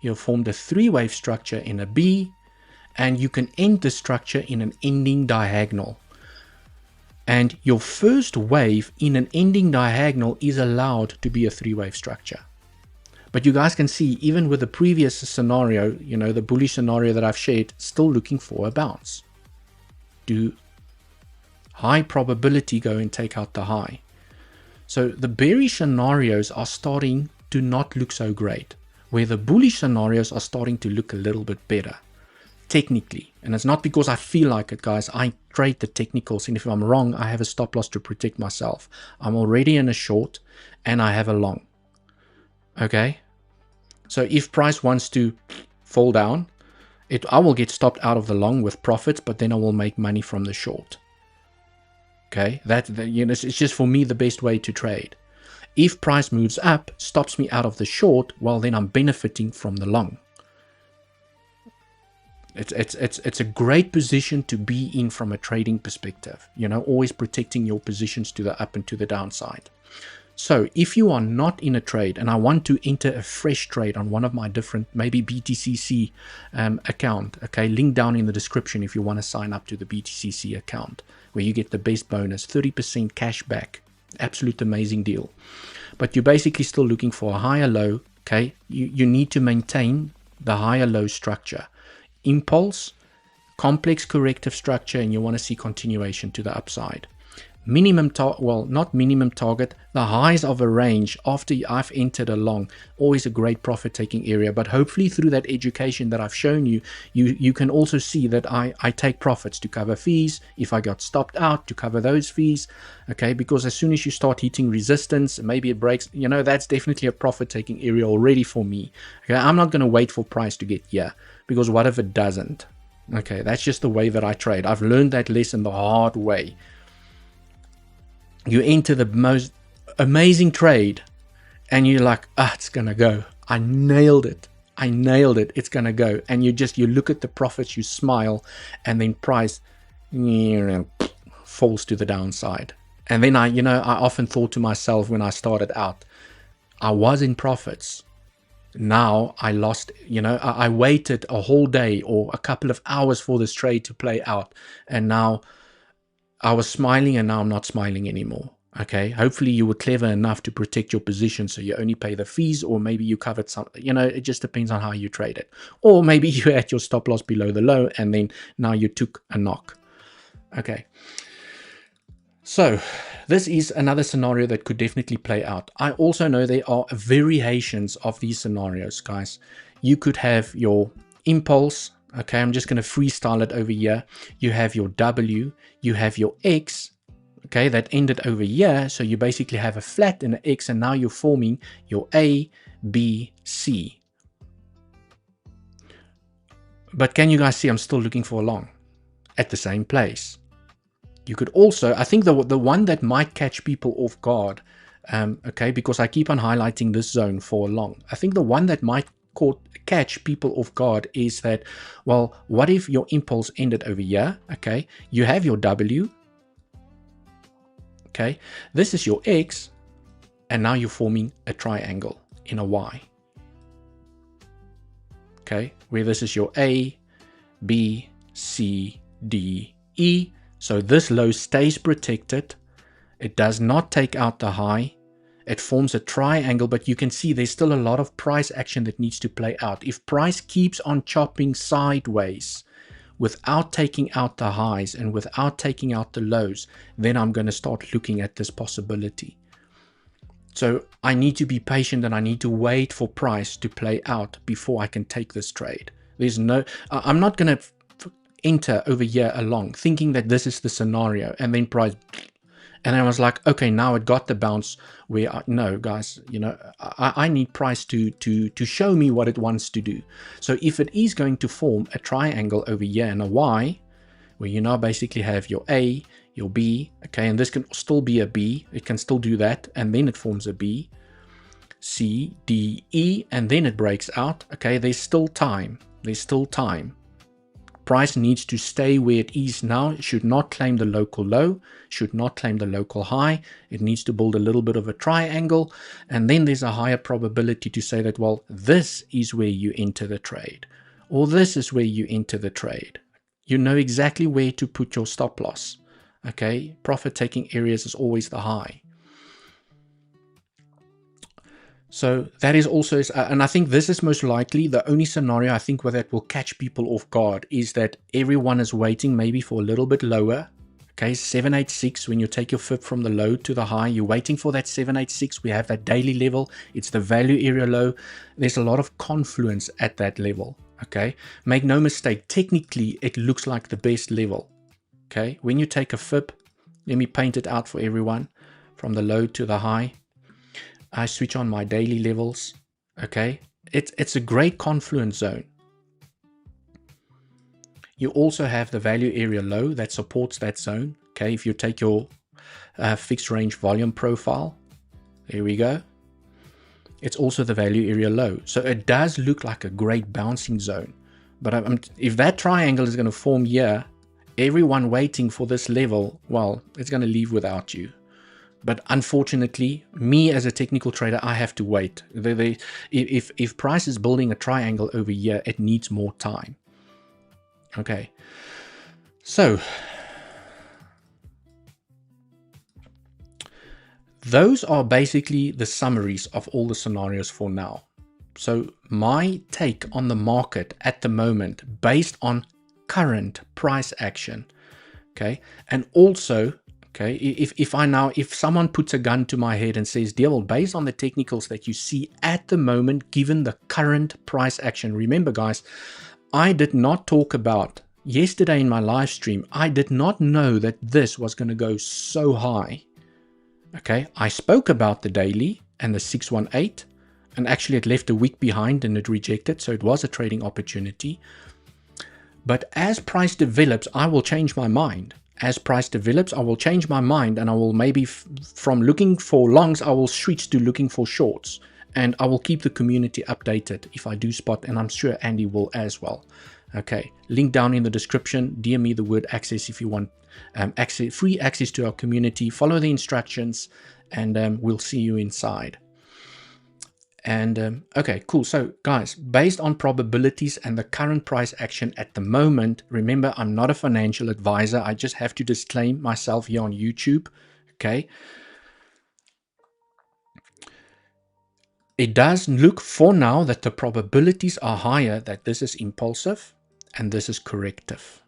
Speaker 2: you have formed a 3 wave structure in a B, and you can end the structure in an ending diagonal. And your first wave in an ending diagonal is allowed to be a 3 wave structure. But you guys can see, even with the previous scenario, you know, the bullish scenario that I've shared, still looking for a bounce. Do high probability go and take out the high? So the bearish scenarios are starting to not look so great, where the bullish scenarios are starting to look a little bit better, technically. And it's not because I feel like it, guys. I trade the technicals, and if I'm wrong, I have a stop loss to protect myself. I'm already in a short, and I have a long. Okay, so if price wants to fall down, I will get stopped out of the long with profits, but then I will make money from the short. Okay, you know, it's just for me the best way to trade. If price moves up, stops me out of the short, well, then I'm benefiting from the long. It's a great position to be in from a trading perspective. You know, always protecting your positions to the up and to the downside. So if you are not in a trade, and I want to enter a fresh trade on one of my different, maybe BTCC account, okay, link down in the description if you want to sign up to the BTCC account, where you get the best bonus, 30% cash back, absolute amazing deal. But you're basically still looking for a higher low, okay, you need to maintain the higher low structure, impulse, complex corrective structure, and you want to see continuation to the upside. Minimum not minimum target, the highs of a range after I've entered a long, always a great profit taking area. But hopefully through that education that I've shown you, you can also see that I take profits to cover fees. If I got stopped out, to cover those fees, okay, because as soon as you start hitting resistance, maybe it breaks, you know, that's definitely a profit taking area already for me. Okay, I'm not going to wait for price to get here, because what if it doesn't? Okay, that's just the way that I trade. I've learned that lesson the hard way. You enter the most amazing trade and you're like, it's gonna go. I nailed it. It's gonna go. And you look at the profits, you smile, and then price falls to the downside. And then I often thought to myself when I started out, I was in profits. Now I lost, I waited a whole day or a couple of hours for this trade to play out. And now I was smiling and now I'm not smiling anymore. Okay. Hopefully you were clever enough to protect your position. So you only pay the fees, or maybe you covered some, it just depends on how you trade it. Or maybe you had your stop loss below the low and then now you took a knock. Okay. So this is another scenario that could definitely play out. I also know there are variations of these scenarios, guys. You could have your impulse. Okay, I'm just going to freestyle it over here. You have your W, you have your X, okay, that ended over here. So you basically have a flat and an X, and now you're forming your A, B, C. But can you guys see I'm still looking for a long at the same place? You could also, I think the one that might catch people off guard, okay, because I keep on highlighting this zone for long. I think the one that might catch people off guard is that, well, what if your impulse ended over here? Okay, you have your W. Okay, this is your X, and now you're forming a triangle in a Y. Okay, where this is your A, B, C, D, E. So this low stays protected. It does not take out the high. It forms a triangle, but you can see there's still a lot of price action that needs to play out. If price keeps on chopping sideways without taking out the highs and without taking out the lows, then I'm going to start looking at this possibility. So I need to be patient and I need to wait for price to play out before I can take this trade. I'm not going to enter over here along thinking that this is the scenario and then price, and I was like, okay, now it got the bounce where no, guys, I need price to show me what it wants to do. So if it is going to form a triangle over here and a Y, where you now basically have your A, your B, okay, and this can still be a B, it can still do that, and then it forms a B, C, D, E, and then it breaks out. Okay, there's still time. Price needs to stay where it is now. It should not claim the local low, should not claim the local high. It needs to build a little bit of a triangle, and then there's a higher probability to say that, well, this is where you enter the trade, or this is where you enter the trade. You know exactly where to put your stop loss. Okay, profit taking areas is always the high. So that is also, and I think this is most likely the only scenario I think where that will catch people off guard, is that everyone is waiting maybe for a little bit lower. Okay, 786, when you take your fib from the low to the high, you're waiting for that 786. We have that daily level. It's the value area low. There's a lot of confluence at that level. Okay, make no mistake, technically it looks like the best level. Okay, when you take a fib, let me paint it out for everyone from the low to the high. I switch on my daily levels. Okay, it's a great confluence zone. You also have the value area low that supports that zone. Okay, if you take your fixed range volume profile, there we go. It's also the value area low. So it does look like a great bouncing zone. But if that triangle is going to form here, everyone waiting for this level, well, it's going to leave without you. But unfortunately, me as a technical trader, I have to wait. If price is building a triangle over here, it needs more time. Okay, so those are basically the summaries of all the scenarios for now. So my take on the market at the moment, based on current price action, okay, and also, okay, if someone puts a gun to my head and says, Dewald, based on the technicals that you see at the moment, given the current price action, remember guys, I did not talk about yesterday in my live stream. I did not know that this was going to go so high. Okay, I spoke about the daily and the 618, and actually it left a wick behind and it rejected, so it was a trading opportunity. But as price develops, I will change my mind. As price develops, I will change my mind, and I will maybe from looking for longs, I will switch to looking for shorts, and I will keep the community updated if I do spot, and I'm sure Andy will as well. Okay, link down in the description. DM me the word access if you want free access to our community. Follow the instructions, and we'll see you inside. And okay, cool. So guys, based on probabilities and the current price action at the moment, remember, I'm not a financial advisor. I just have to disclaim myself here on YouTube. Okay. It does look for now that the probabilities are higher that this is impulsive and this is corrective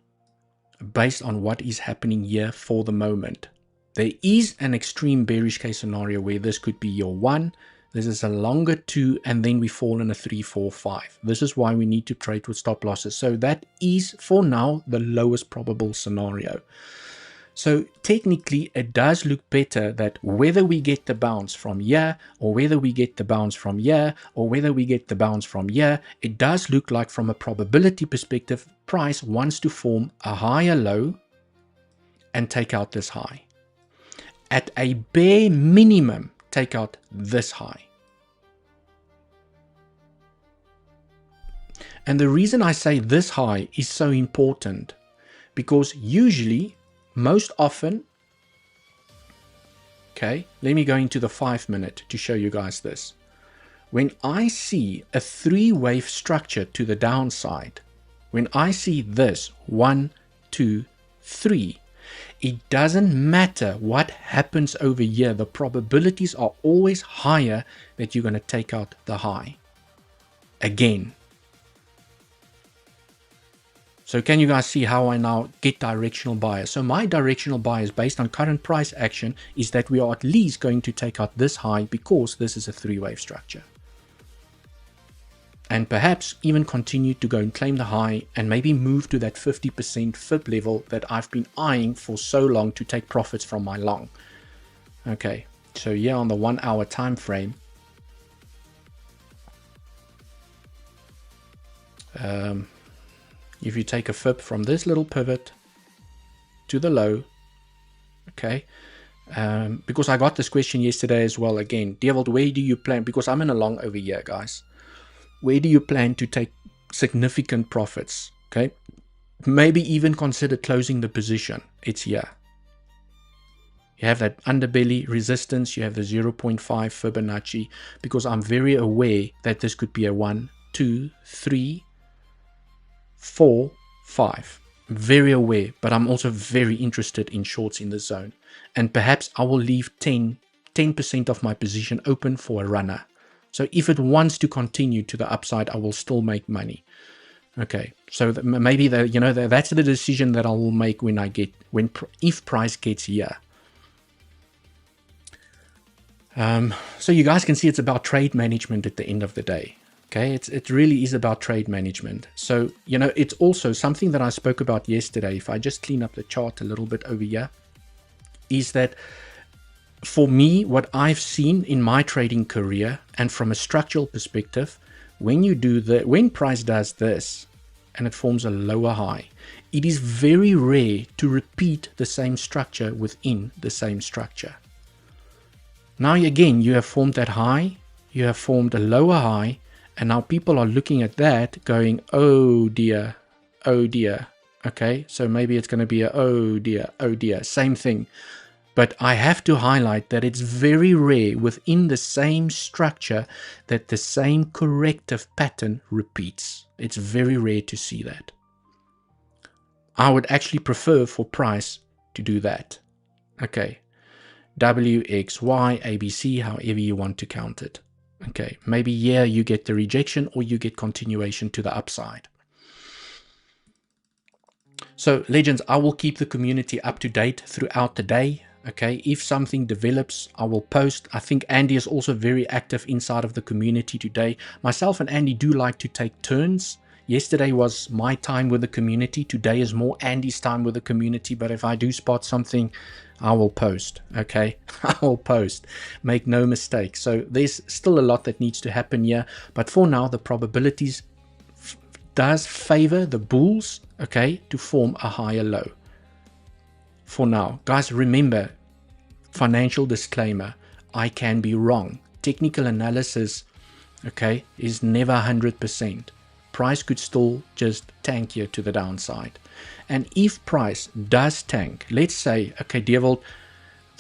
Speaker 2: based on what is happening here for the moment. There is an extreme bearish case scenario where this could be your 1, this is a longer 2, and then we fall in a 3, 4, 5. This is why we need to trade with stop losses. So that is for now the lowest probable scenario. So technically it does look better that whether we get the bounce from here, or whether we get the bounce from here, or whether we get the bounce from here, it does look like from a probability perspective, price wants to form a higher low and take out this high. At a bare minimum, take out this high. And the reason I say this high is so important, because usually, most often, okay, let me go into the 5-minute to show you guys this. When I see a 3-wave structure to the downside, when I see this 1, 2, 3, it doesn't matter what happens over here. The probabilities are always higher that you're going to take out the high again. So can you guys see how I now get directional bias? So my directional bias based on current price action is that we are at least going to take out this high because this is a 3-wave structure. And perhaps even continue to go and claim the high and maybe move to that 50% fib level that I've been eyeing for so long to take profits from my long. Okay, so here on the 1 hour time frame, if you take a fib from this little pivot to the low, okay, because I got this question yesterday as well. Again, Dewald, where do you plan? Because I'm in a long over here, guys. Where do you plan to take significant profits? Okay, maybe even consider closing the position. It's here. You have that underbelly resistance. You have the 0.5 Fibonacci, because I'm very aware that this could be a 1, 2, 3, 4, 5. Very aware, but I'm also very interested in shorts in this zone. And perhaps I will leave 10% of my position open for a runner. So if it wants to continue to the upside, I will still make money. Okay, so maybe that's the decision that I will make if price gets here. So you guys can see it's about trade management at the end of the day. Okay, it really is about trade management. So, it's also something that I spoke about yesterday. If I just clean up the chart a little bit over here, is that for me, what I've seen in my trading career and from a structural perspective, when price does this and it forms a lower high, it is very rare to repeat the same structure within the same structure. Now again, you have formed that high, you have formed a lower high, and now people are looking at that going, oh dear, oh dear. Okay, so maybe it's going to be a oh dear, same thing. But I have to highlight that it's very rare within the same structure that the same corrective pattern repeats. It's very rare to see that. I would actually prefer for price to do that. Okay, W, X, Y, ABC, however you want to count it. Okay, maybe here you get the rejection or you get continuation to the upside. So legends, I will keep the community up to date throughout the day. Okay, if something develops, I will post. I think Andy is also very active inside of the community today. Myself and Andy do like to take turns. Yesterday was my time with the community. Today is more Andy's time with the community. But if I do spot something, I will post. Okay, I will post. Make no mistake. So there's still a lot that needs to happen here. But for now, the probabilities does favor the bulls, okay, to form a higher low. For now, guys, remember, financial disclaimer, I can be wrong. Technical analysis, okay, is never 100%. Price could still just tank here to the downside. And if price does tank, let's say, okay, Dewald,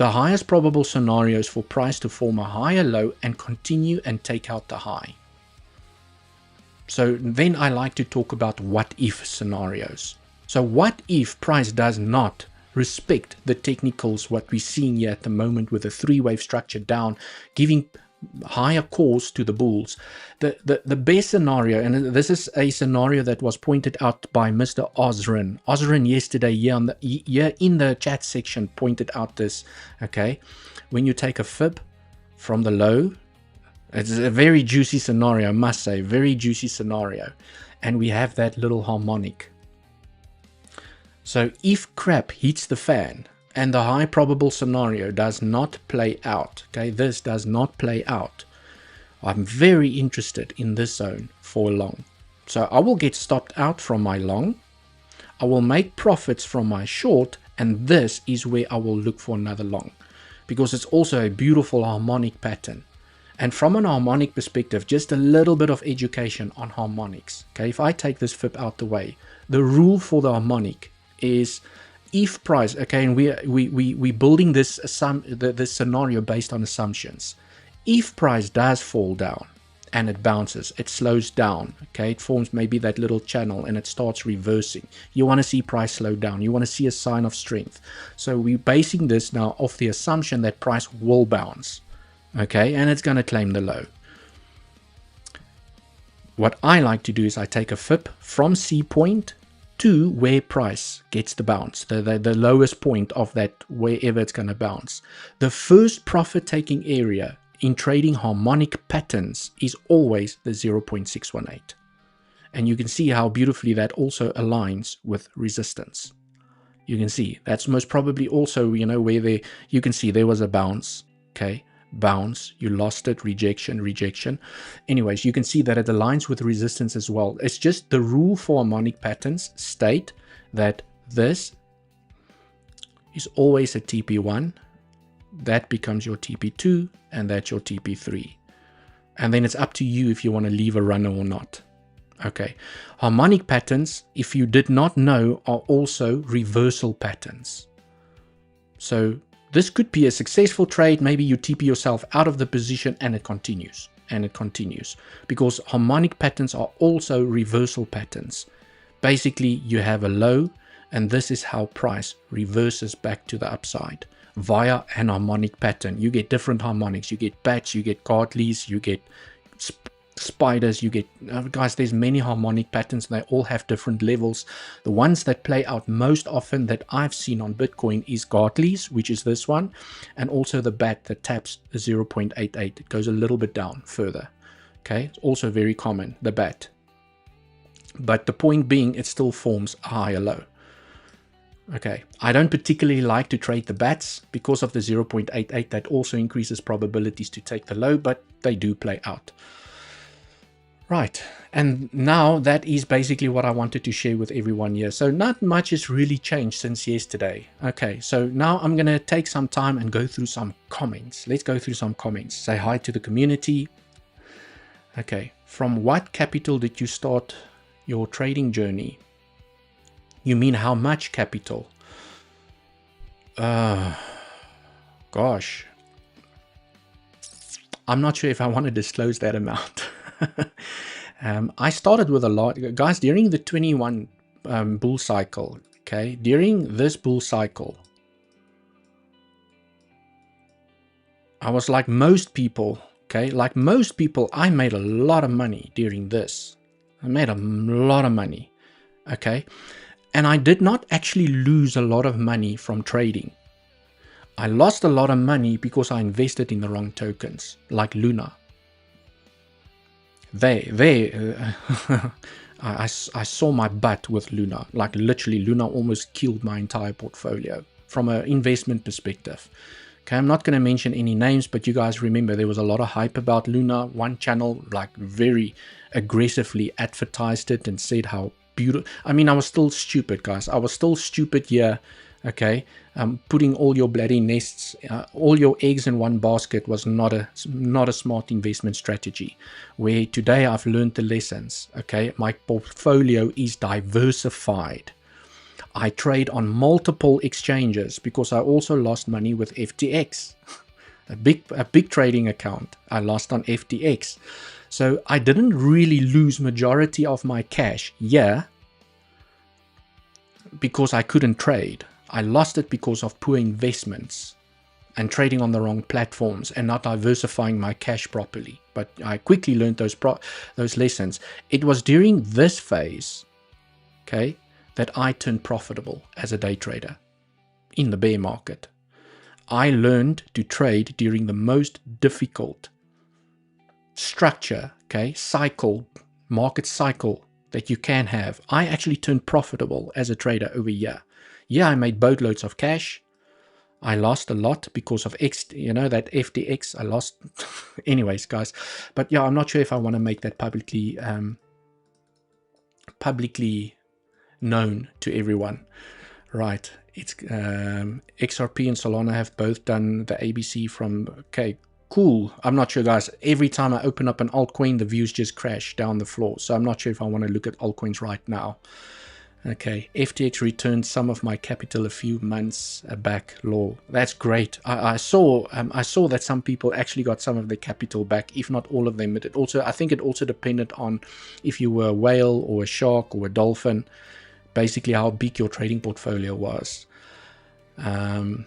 Speaker 2: the highest probable scenario is for price to form a higher low and continue and take out the high. So then I like to talk about what if scenarios. So what if price does not respect the technicals, what we're seeing here at the moment with a three-wave structure down, giving higher calls to the bulls. The best scenario, and this is a scenario that was pointed out by Mr. Osrin. Osrin yesterday here in the chat section pointed out this, okay? When you take a fib from the low, it's a very juicy scenario, I must say, very juicy scenario. And we have that little harmonic. So if crap hits the fan, and the high probable scenario does not play out, okay, this does not play out, I'm very interested in this zone for long. So I will get stopped out from my long, I will make profits from my short, and this is where I will look for another long, because it's also a beautiful harmonic pattern. And from an harmonic perspective, just a little bit of education on harmonics. Okay, if I take this fib out the way, the rule for the harmonic is if price, okay, and we're building this scenario based on assumptions. If price does fall down and it bounces, it slows down, okay, it forms maybe that little channel and it starts reversing. You want to see price slow down. You want to see a sign of strength. So we're basing this now off the assumption that price will bounce, okay, and it's going to claim the low. What I like to do is I take a fib from C point to where price gets the bounce, the lowest point of that, wherever it's going to bounce. The first profit taking area in trading harmonic patterns is always the 0.618. And you can see how beautifully that also aligns with resistance. You can see that's most probably also, you know, where you can see there was a bounce, okay, bounce, you lost it, rejection, rejection. Anyways, you can see that it aligns with resistance as well. It's just the rule for harmonic patterns state that this is always a TP1, that becomes your TP2, and that's your TP3. And then it's up to you if you want to leave a runner or not. Okay, harmonic patterns, if you did not know, are also reversal patterns. So this could be a successful trade. Maybe you TP yourself out of the position and it continues and it continues, because harmonic patterns are also reversal patterns. Basically, you have a low and this is how price reverses back to the upside via an harmonic pattern. You get different harmonics. You get bats, you get Gartleys, you get spiders, you get guys, there's many harmonic patterns and they all have different levels. The ones that play out most often that I've seen on Bitcoin is Gartleys, which is this one, and also the bat that taps the 0.88. It goes a little bit down further. Okay, it's also very common, the bat, but the point being it still forms a higher low. Okay, I don't particularly like to trade the bats because of the 0.88. That also increases probabilities to take the low, but they do play out. Right, and now that is basically what I wanted to share with everyone here. So not much has really changed since yesterday. Okay, so now I'm going to take some time and go through some comments. Let's go through some comments. Say hi to the community. Okay, from what capital did you start your trading journey? You mean how much capital? Gosh. I'm not sure if I want to disclose that amount. I started with a lot, guys, during the 21 bull cycle. Okay, during this bull cycle, I was like most people. Okay, like most people, I made a lot of money during this. I made a lot of money. Okay, and I did not actually lose a lot of money from trading. I lost a lot of money because I invested in the wrong tokens, like Luna. I saw my butt with Luna. Like literally, Luna almost killed my entire portfolio from an investment perspective. Okay, I'm not going to mention any names, but you guys remember there was a lot of hype about Luna. One channel like very aggressively advertised it and said how beautiful. I mean, I was still stupid, guys. I was still stupid here. Okay, putting all your bloody nests, all your eggs in one basket was not a smart investment strategy. Where today I've learned the lessons. Okay, my portfolio is diversified. I trade on multiple exchanges because I also lost money with FTX. a big trading account I lost on FTX. So I didn't really lose majority of my cash, because I couldn't trade. I lost it because of poor investments and trading on the wrong platforms and not diversifying my cash properly. But I quickly learned those lessons. It was during this phase, okay, that I turned profitable as a day trader in the bear market. I learned to trade during the most difficult structure, okay, market cycle that you can have. I actually turned profitable as a trader over here. Yeah, I made boatloads of cash. I lost a lot because of that FTX. I lost anyways, guys. But yeah, I'm not sure if I want to make that publicly known to everyone. Right. It's XRP and Solana have both done the ABC from, okay, cool. I'm not sure, guys. Every time I open up an altcoin, the views just crash down the floor. So I'm not sure if I want to look at altcoins right now. Okay, FTX returned some of my capital a few months back. Lol, that's great. I saw that some people actually got some of their capital back, if not all of them. But I think it also depended on if you were a whale or a shark or a dolphin, basically how big your trading portfolio was. From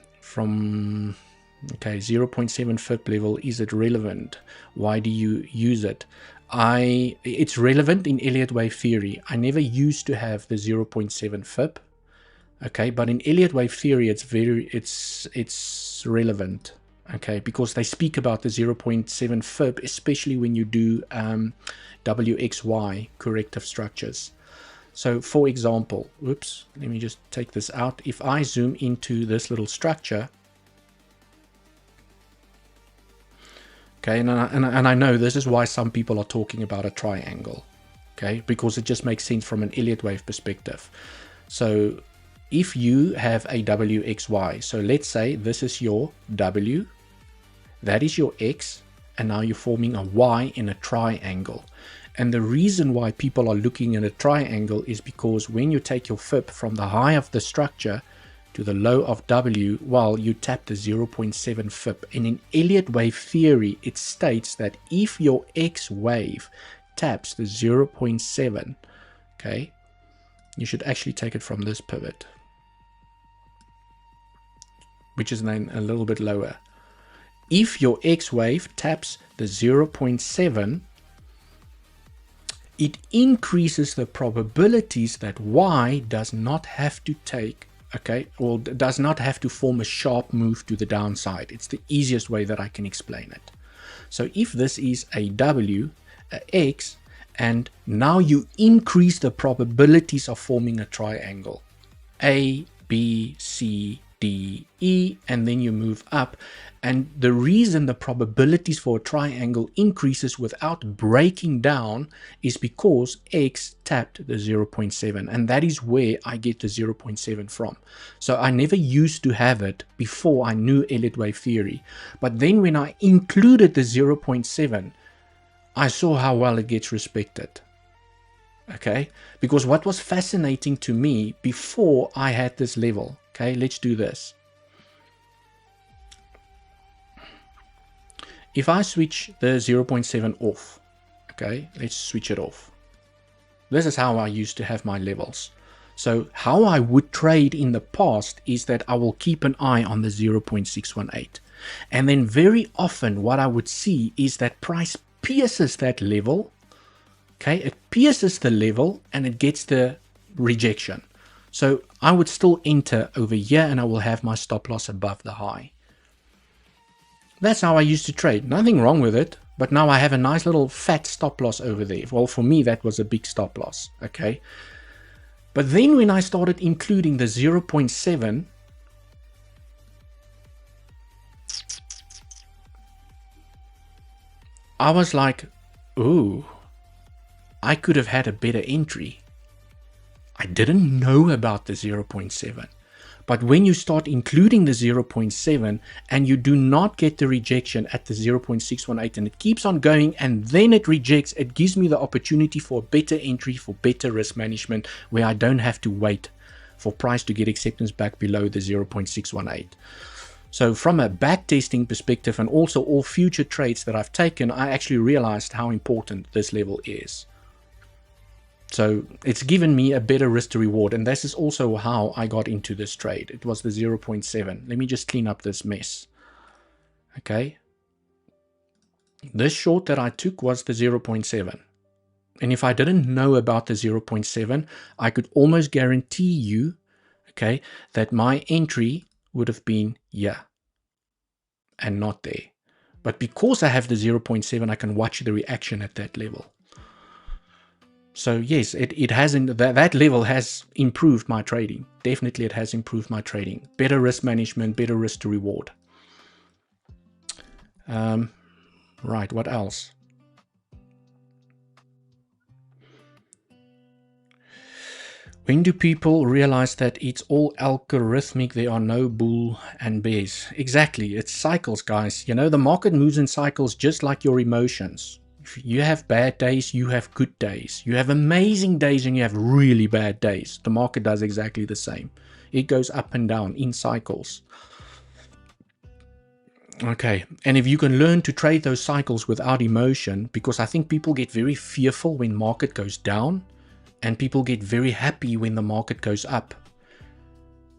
Speaker 2: 0.7 FIP level, is it relevant? Why do you use it? It's relevant in Elliott wave theory. I never used to have the 0.7 FIP, okay, but in Elliott wave theory it's relevant, okay, because they speak about the 0.7 FIP, especially when you do WXY corrective structures. So for example, let me just take this out. If I zoom into this little structure, okay, and I know this is why some people are talking about a triangle, okay, because it just makes sense from an Elliott wave perspective. So if you have a WXY, so let's say this is your W, that is your X, and now you're forming a Y in a triangle. And the reason why people are looking at a triangle is because when you take your FIP from the high of the structure to the low of W, well, you tap the 0.7 FIP. And in Elliott wave theory, it states that if your X wave taps the 0.7, okay, you should actually take it from this pivot, which is then a little bit lower. If your X wave taps the 0.7, it increases the probabilities that Y does not have to take, okay, or does not have to form a sharp move to the downside. It's the easiest way that I can explain it. So if this is a W, a X, and now you increase the probabilities of forming a triangle, A, B, C, D, E, and then you move up. And the reason the probabilities for a triangle increases without breaking down is because X tapped the 0.7, and that is where I get the 0.7 from. So I never used to have it before I knew Elliott wave theory. But then when I included the 0.7, I saw how well it gets respected. Okay, because what was fascinating to me before I had this level, okay, let's do this. If I switch the 0.7 off, okay, let's switch it off. This is how I used to have my levels. So how I would trade in the past is that I will keep an eye on the 0.618. And then very often what I would see is that price pierces that level. Okay, it pierces the level and it gets the rejection. So I would still enter over here and I will have my stop loss above the high. That's how I used to trade. Nothing wrong with it, but now I have a nice little fat stop loss over there. Well, for me, that was a big stop loss, okay? But then when I started including the 0.7, I was like, ooh, I could have had a better entry. I didn't know about the 0.7. But when you start including the 0.7 and you do not get the rejection at the 0.618 and it keeps on going and then it rejects, it gives me the opportunity for a better entry, for better risk management, where I don't have to wait for price to get acceptance back below the 0.618. So from a backtesting perspective and also all future trades that I've taken, I actually realized how important this level is. So it's given me a better risk to reward, and this is also how I got into this trade. It was the 0.7. Let me just clean up this mess. Okay. This short that I took was the 0.7. And if I didn't know about the 0.7, I could almost guarantee you, okay, that my entry would have been here and not there. But because I have the 0.7, I can watch the reaction at that level. So yes, it hasn't, that level has improved my trading. Definitely it has improved my trading. Better risk management, better risk to reward. Right, what else? When do people realize that it's all algorithmic, there are no bull and bears? Exactly, it's cycles, guys. You know, the market moves in cycles just like your emotions. If you have bad days, you have good days. You have amazing days and you have really bad days. The market does exactly the same. It goes up and down in cycles. Okay, and if you can learn to trade those cycles without emotion, because I think people get very fearful when market goes down, and people get very happy when the market goes up.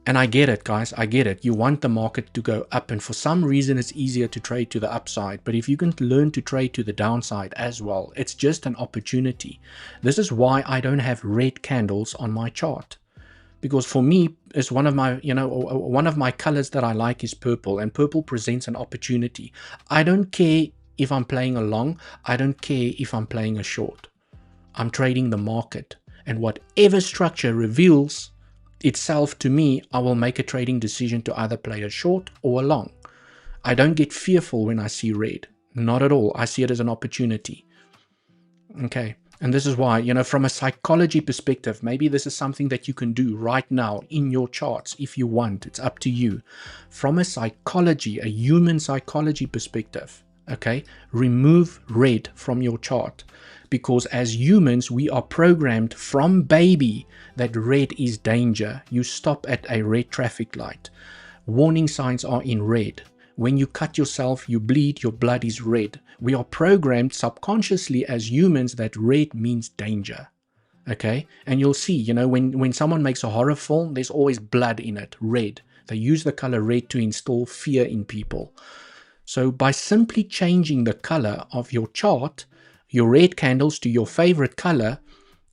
Speaker 2: And I get it, guys, I get it. You want the market to go up, and for some reason it's easier to trade to the upside. But if you can learn to trade to the downside as well, it's just an opportunity. This is why I don't have red candles on my chart. Because for me, it's one of my, one of my colors that I like is purple, and purple presents an opportunity. I don't care if I'm playing a long, I don't care if I'm playing a short. I'm trading the market. And whatever structure reveals itself to me, I will make a trading decision to either play a short or a long. I don't get fearful when I see red. Not at all. I see it as an opportunity. Okay. And this is why, from a psychology perspective, maybe this is something that you can do right now in your charts if you want. It's up to you. From a psychology, a human psychology perspective, okay, remove red from your chart. Because as humans, we are programmed from baby that red is danger. You stop at a red traffic light. Warning signs are in red. When you cut yourself, you bleed, your blood is red. We are programmed subconsciously as humans that red means danger. Okay? And you'll see, when someone makes a horror film, there's always blood in it, red. They use the color red to instill fear in people. So by simply changing the color of your chart, your red candles to your favorite color,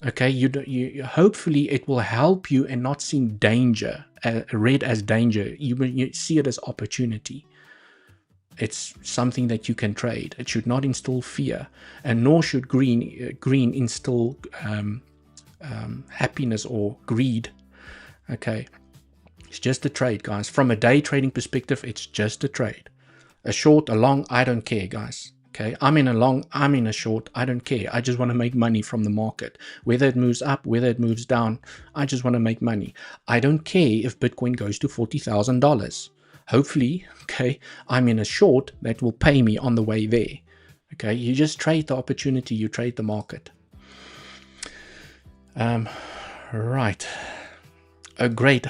Speaker 2: okay, you hopefully it will help you and not seem danger, red as danger. You see it as opportunity. It's something that you can trade. It should not instill fear, and nor should green instill happiness or greed. Okay, it's just a trade, guys. From a day trading perspective, it's just a trade. A short, a long, I don't care, guys. Okay, I'm in a long, I'm in a short, I don't care. I just want to make money from the market. Whether it moves up, whether it moves down, I just want to make money. I don't care if Bitcoin goes to $40,000. Hopefully, okay, I'm in a short that will pay me on the way there. Okay, you just trade the opportunity, you trade the market. Right. A great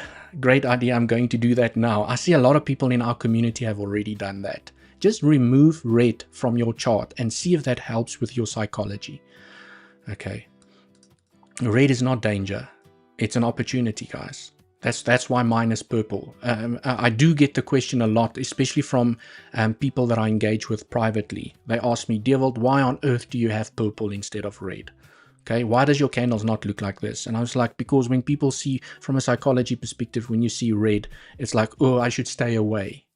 Speaker 2: idea. I'm going to do that now. I see a lot of people in our community have already done that. Just remove red from your chart and see if that helps with your psychology. Okay. Red is not danger. It's an opportunity, guys. That's why mine is purple. I do get the question a lot, especially from people that I engage with privately. They ask me, Dewald, why on earth do you have purple instead of red? Okay, why does your candles not look like this? And I was like, because when people see, from a psychology perspective, when you see red, it's like, oh, I should stay away.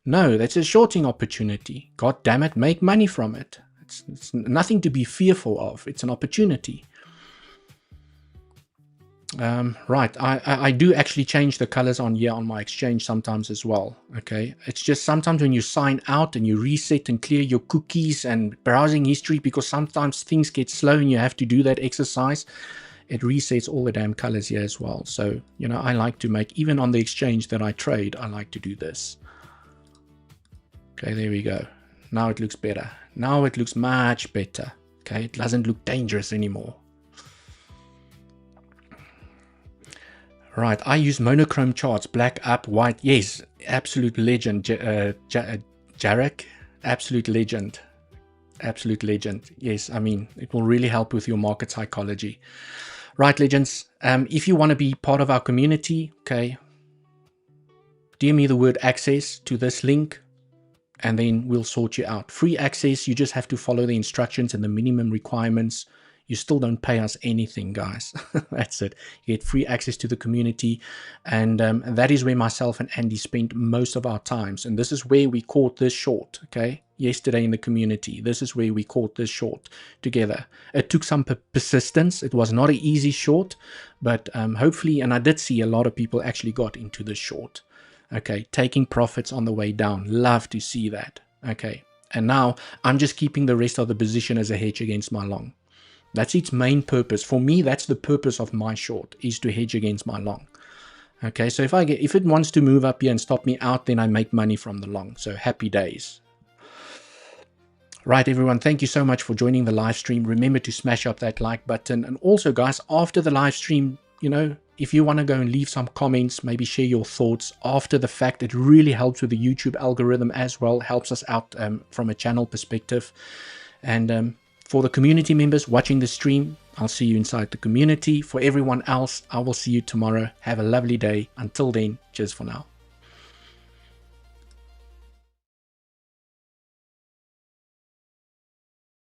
Speaker 2: No, that's a shorting opportunity. God damn it, make money from it. It's nothing to be fearful of. It's an opportunity. Right, I do actually change the colors on here on my exchange sometimes as well. Okay, it's just sometimes when you sign out and you reset and clear your cookies and browsing history, because sometimes things get slow and you have to do that exercise, it resets all the damn colors here as well. So, I like to make, even on the exchange that I trade, I like to do this. Okay, there we go. Now it looks better. Now it looks much better. Okay, it doesn't look dangerous anymore. Right, I use monochrome charts, black up, white. Yes, absolute legend, Jarek, absolute legend. Absolute legend. Yes, I mean, it will really help with your market psychology. Right, legends, if you want to be part of our community, okay, DM me the word access to this link, and then we'll sort you out. Free access, you just have to follow the instructions and the minimum requirements. You still don't pay us anything, guys. That's it. You get free access to the community, and that is where myself and Andy spent most of our times, and this is where we caught this short, okay? Yesterday in the community, this is where we caught this short together. It took some persistence. It was not an easy short, but hopefully, and I did see a lot of people actually got into the short. Okay, taking profits on the way down. Love to see that. Okay, and now I'm just keeping the rest of the position as a hedge against my long. That's its main purpose. For me, that's the purpose of my short, is to hedge against my long. Okay, so if it wants to move up here and stop me out, then I make money from the long. So happy days. Right, everyone, thank you so much for joining the live stream. Remember to smash up that like button. And also, guys, after the live stream, you know, if you want to go and leave some comments, maybe share your thoughts after the fact, it really helps with the YouTube algorithm as well, helps us out from a channel perspective. And for the community members watching the stream, I'll see you inside the community. For everyone else, I will see you tomorrow. Have a lovely day. Until then, cheers for now.